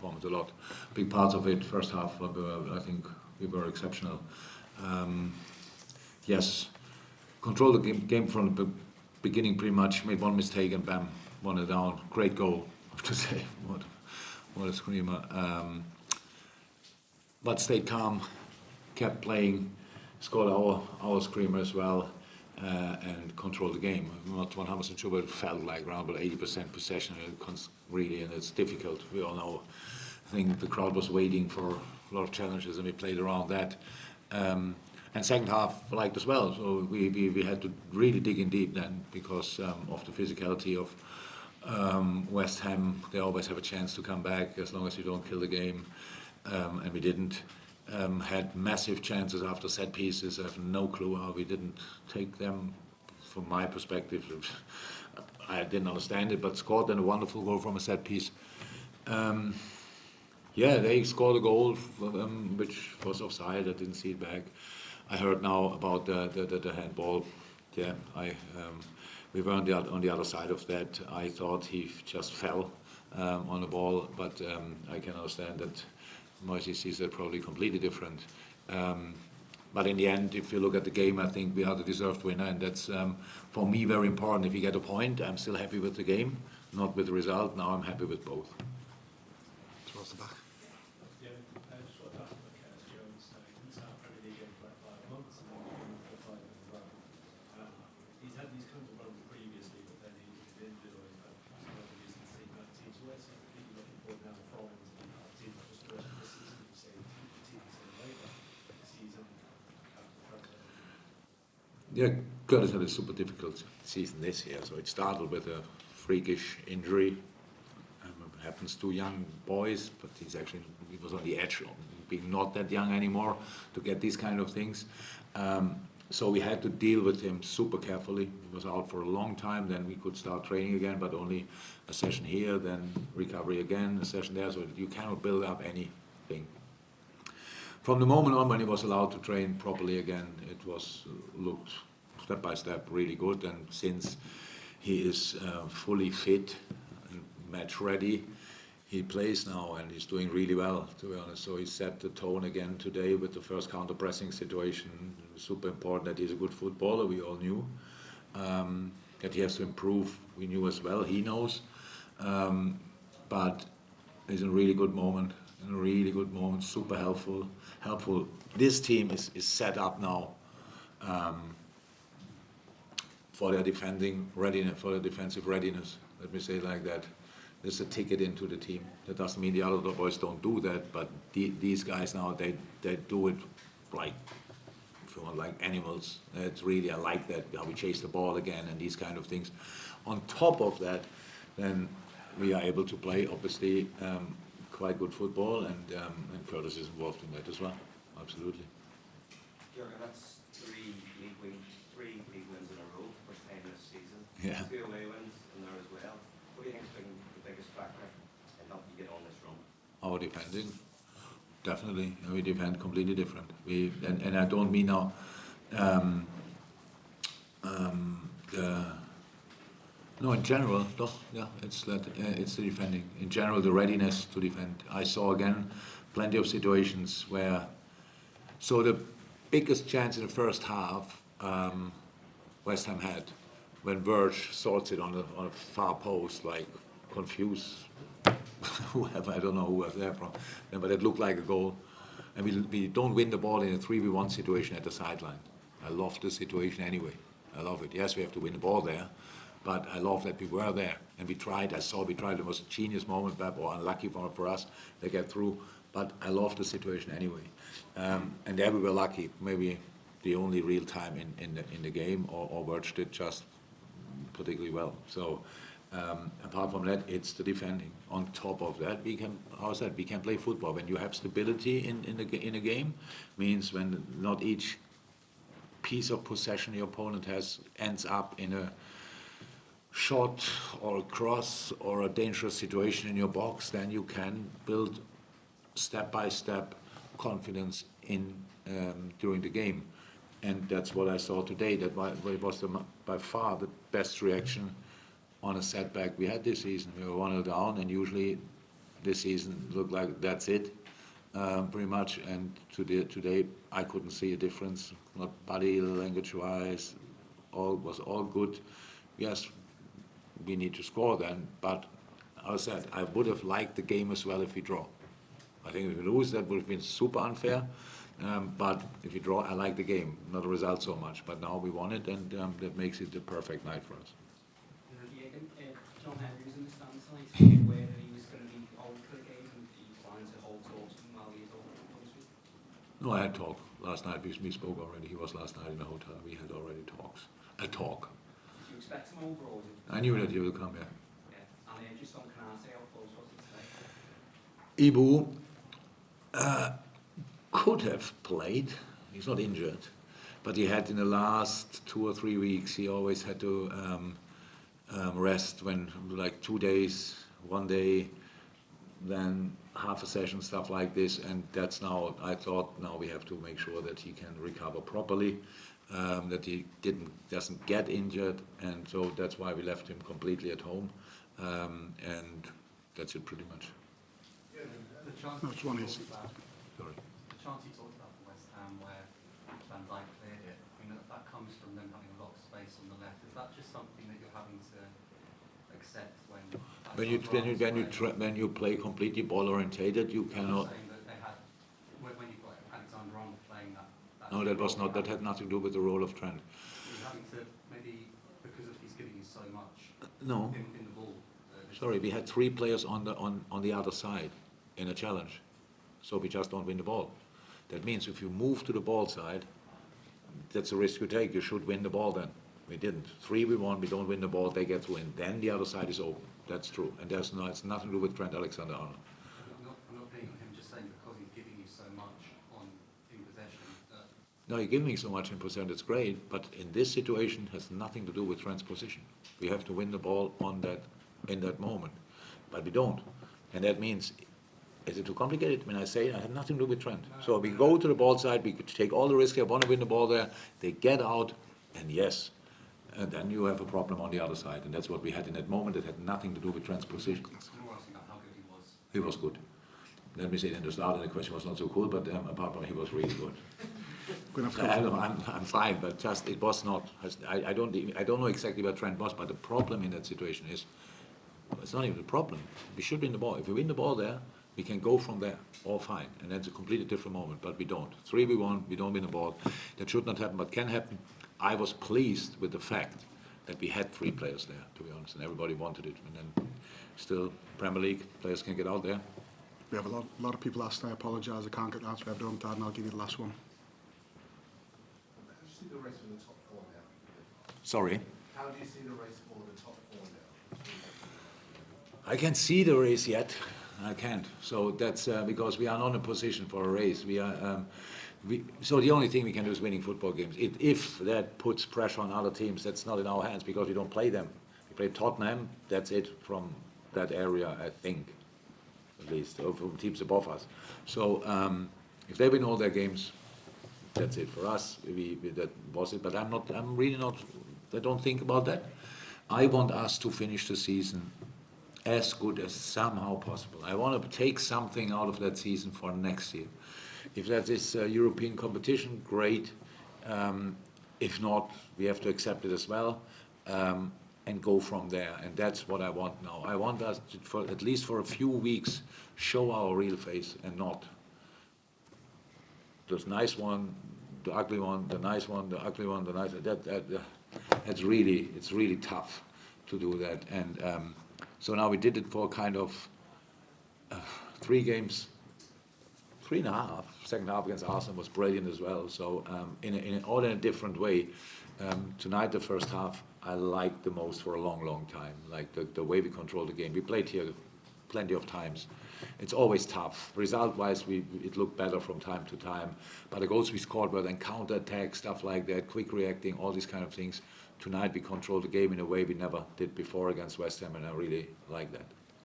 performance a lot. Big parts of it, first half, I think we were exceptional. Yes, control the game from the beginning pretty much, made one mistake and bam, won it down. Great goal, I have to say. What a screamer. But stayed calm, kept playing, scored our screamer as well, and controlled the game. I'm not 100% sure, but it felt like around about 80% possession, really, and it's difficult. We all know. I think the crowd was waiting for a lot of challenges, and we played around that. And second half, liked as well. So we had to really dig in deep then because of the physicality of West Ham. They always have a chance to come back as long as you don't kill the game. And we didn't. Had massive chances after set pieces. I have no clue how we didn't take them. From my perspective, I didn't understand it, but scored then a wonderful goal from a set piece. Yeah, they scored a goal which was offside. I didn't see it back. I heard now about the handball. Yeah, we were on the other side of that. I thought he just fell on the ball, but I can understand that Moisey sees that probably completely different. But in the end, if you look at the game, I think we are the deserved winner, and that's for me very important. If you get a point, I'm still happy with the game, not with the result. Now I'm happy with both. Towards the back. Yeah, Curtis had a super difficult season this year. So it started with a freakish injury. It happens to young boys, but he was on the edge of being not that young anymore to get these kind of things. So we had to deal with him super carefully. He was out for a long time. Then we could start training again, but only a session here, then recovery again, a session there. So you cannot build up anything. From the moment on when he was allowed to train properly again, it looked step by step really good. And since he is fully fit and match ready, he plays now and he's doing really well, to be honest. So he set the tone again today with the first counter-pressing situation. It was super important that he's a good footballer, we all knew. That he has to improve, we knew as well, he knows. But he's in a really good moment. Super helpful. This team is set up now for their defending readiness, for their defensive readiness. Let me say it like that. There's a ticket into the team. That doesn't mean the other boys don't do that, but these guys now they do it like, if you want, like animals. It's really, I like that, how we chase the ball again and these kind of things. On top of that, then we are able to play obviously quite good football, and Curtis is involved in that as well. Absolutely. Jurgen, that's three league wins in a row, first time this season. Yeah. 2 away wins in there as well. What do you think has been the biggest factor in helping you get on this run? Our defending, definitely. We defend completely different. And I don't mean now no, in general, it's the defending. In general, the readiness to defend. I saw again plenty of situations where. So the biggest chance in the first half, West Ham had when Verge sorts it on a far post, like confused whoever, I don't know who was there from, but it looked like a goal. And we don't win the ball in a 3v1 situation at the sideline. I love the situation anyway. I love it. Yes, we have to win the ball there. But I love that we were there and we tried. We tried. It was a genius moment, or unlucky for us to get through. But I love the situation anyway. And there we were lucky. Maybe the only real time in the game, or Verge did just particularly well. So apart from that, it's the defending. On top of that, we can play football. When you have stability in a game, means when not each piece of possession your opponent has ends up in a shot or a cross or a dangerous situation in your box, then you can build step-by-step confidence in during the game. And that's what I saw today. That was by far the best reaction on a setback we had this season. We were 1-0 down, and usually this season looked like that's it, pretty much. And today I couldn't see a difference, not body language-wise. Was all good. Yes, we need to score then, but as I said, I would have liked the game as well if we draw. I think if we lose, that would have been super unfair. But if we draw, I like the game, not the result so much. But now we won it, and that makes it the perfect night for us. Jurgen, John Henry's in the stands tonight. Are you aware that he was going to be out for the game, and he planning to hold talks with him while he's over in punishment? No, I had talk last night. We spoke already. He was last night in the hotel. We had already talks. A talk. Did you expect him over, or was it? I knew that he would come here. Yeah, and just on Canate, how close was it today? Ibu could have played. He's not injured, but he had in the last 2 or 3 weeks. He always had to rest when like 2 days, 1 day, then half a session, stuff like this. And that's now. I thought now we have to make sure that he can recover properly, that he doesn't get injured, and so that's why we left him completely at home, and that's it pretty much. Yeah, the chance No, it's one is. Sorry. The chance you talked about for West Ham where Van Dijk cleared it, I mean, that comes from them having a lot of space on the left. Is that just something that you're having to accept when When you play completely ball orientated, you cannot. saying that they had, when you've got Alexander-Arnold playing that No, that was not. That had nothing to do with the role of Trent. You're having to, maybe because of he's giving you so much No. in the ball. Sorry, we had 3 players on the other side in a challenge, so we just don't win the ball. That means if you move to the ball side, that's a risk you take. You should win the ball then. We didn't. 3 we won, we don't win the ball, they get through, and then the other side is open. That's true. And it's nothing to do with Trent Alexander-Arnold. I'm not being on him, just saying because he's giving you so much in possession. No, you're giving me so much in percent, it's great, but in this situation, it has nothing to do with Trent's position. We have to win the ball in that moment, but we don't. And that means, is it too complicated? When I say it, I have nothing to do with Trent. So we go to the ball side, we could take all the risk, I want to win the ball there, they get out, and yes, and then you have a problem on the other side, and that's what we had in that moment. It had nothing to do with Trent's position. I'm more asking about how good he was. He was good. Let me say it in the start, and the question was not so cool, but apart from he was really good. I'm fine, but just it was not. I don't know exactly where Trent was, but the problem in that situation is, it's not even a problem. We should win the ball. If we win the ball there, we can go from there, all fine, and that's a completely different moment. But we don't. 3 we won. We don't win the ball. That should not happen, but can happen. I was pleased with the fact that we had 3 players there, to be honest, and everybody wanted it. And then still, Premier League players can get out there. We have a lot of people asked. I apologise. I can't get the answer. I don't, Dad, and I'll give you the last one. How do you see the race for the top 4 now? Sorry. How do you see the race for the top 4 now? I can't see the race yet. I can't. So that's because we are not in a position for a race. So the only thing we can do is winning football games. If that puts pressure on other teams, that's not in our hands because we don't play them. We play Tottenham. That's it from that area, I think, at least, or from teams above us. So if they win all their games, that's it for us. That was it. But I'm really not. I don't think about that. I want us to finish the season as good as somehow possible. I want to take something out of that season for next year. If that is European competition, great. If not, we have to accept it as well and go from there. And that's what I want now. I want us to, for at least for a few weeks, show our real face and not this nice one, the ugly one, the nice one, the ugly one, the nice. It's really tough to do that. And so now we did it for kind of 3 games. 3.5. Second half against Arsenal was brilliant as well. So in a different way. Tonight, the first half, I liked the most for a long time. Like the way we controlled the game. We played here plenty of times. It's always tough. Result-wise, it looked better from time to time. But the goals we scored were then counter-attack, stuff like that, quick reacting, all these kind of things. Tonight, we controlled the game in a way we never did before against West Ham, and I really like that.